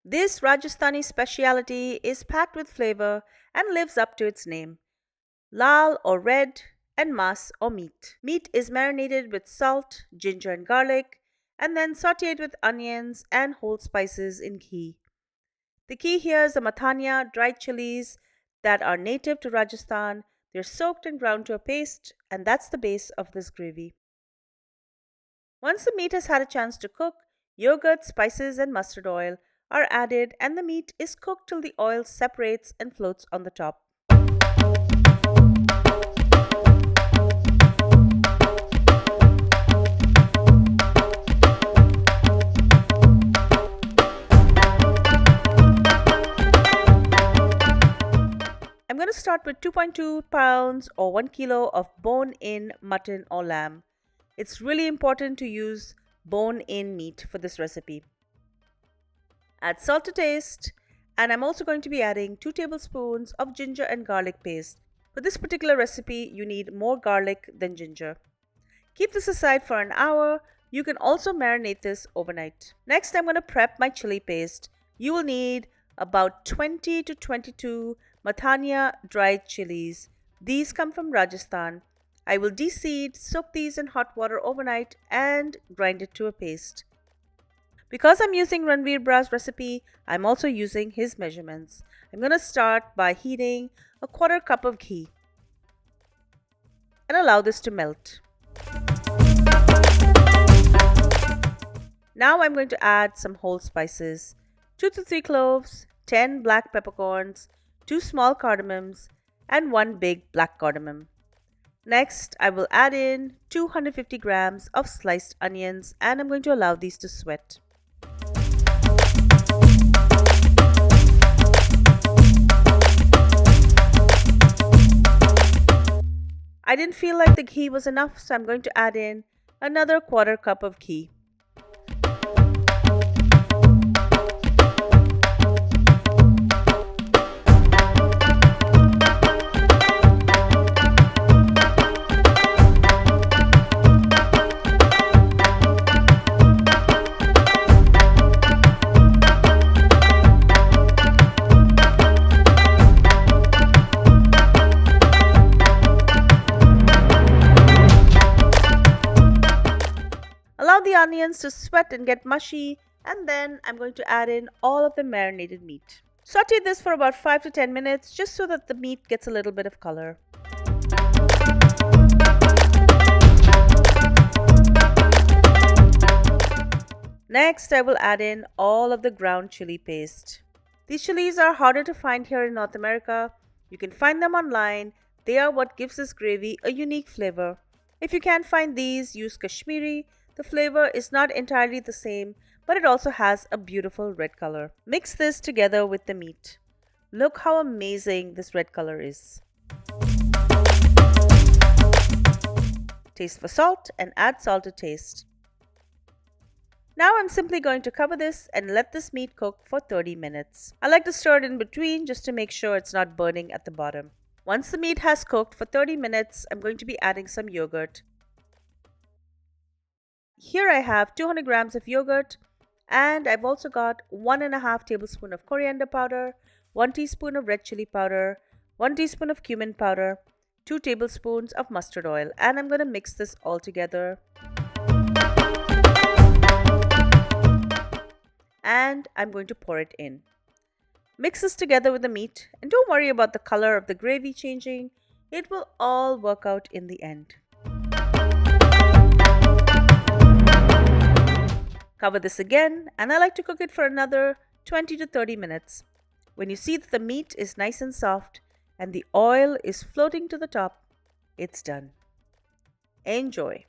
This Rajasthani speciality is packed with flavor and lives up to its name. Lal or red, and Maas or meat. Meat is marinated with salt, ginger, and garlic, and then sauteed with onions and whole spices in ghee. The key here is the mathania, dried chilies that are native to Rajasthan. They're soaked and ground to a paste, and that's the base of this gravy. Once the meat has had a chance to cook, yogurt, spices, and mustard oil are added, and the meat is cooked till the oil separates and floats on the top. I'm going to start with 2.2 pounds or 1 kilo of bone in mutton or lamb. It's really important to use bone in meat for this recipe. Add salt to taste, and I'm also going to be adding 2 tablespoons of ginger and garlic paste. For this particular recipe, you need more garlic than ginger. Keep this aside for an hour. You can also marinate this overnight. Next, I'm going to prep my chili paste. You will need about 20 to 22 mathania dried chilies. These come from Rajasthan. I will deseed, soak these in hot water overnight, and grind it to a paste. Because I'm using Ranveer Brar's recipe, I'm also using his measurements. I'm going to start by heating a quarter cup of ghee and allow this to melt. Now I'm going to add some whole spices, 2 to 3 cloves, 10 black peppercorns, 2 small cardamoms, and 1 big black cardamom. Next, I will add in 250 grams of sliced onions, and I'm going to allow these to sweat. I didn't feel like the ghee was enough, so I'm going to add in another quarter cup of ghee. Allow the onions to sweat and get mushy, and then I'm going to add in all of the marinated meat. Saute this for about 5 to 10 minutes just so that the meat gets a little bit of color. Next, I will add in all of the ground chili paste. These chilies are harder to find here in North America. You can find them online. They are what gives this gravy a unique flavor. If you can't find these, use Kashmiri. The flavor is not entirely the same, but it also has a beautiful red color. Mix this together with the meat. Look how amazing this red color is. Taste for salt and add salt to taste. Now I'm simply going to cover this and let this meat cook for 30 minutes. I like to stir it in between just to make sure it's not burning at the bottom. Once the meat has cooked for 30 minutes, I'm going to be adding some yogurt. Here I have 200 grams of yogurt, and I've also got 1.5 tablespoon of coriander powder, 1 teaspoon of red chili powder, 1 teaspoon of cumin powder, 2 tablespoons of mustard oil, and I'm going to mix this all together. And I'm going to pour it in. Mix this together with the meat, and don't worry about the color of the gravy changing. It will all work out in the end. Cover this again, and I like to cook it for another 20 to 30 minutes. When you see that the meat is nice and soft and the oil is floating to the top, it's done. Enjoy.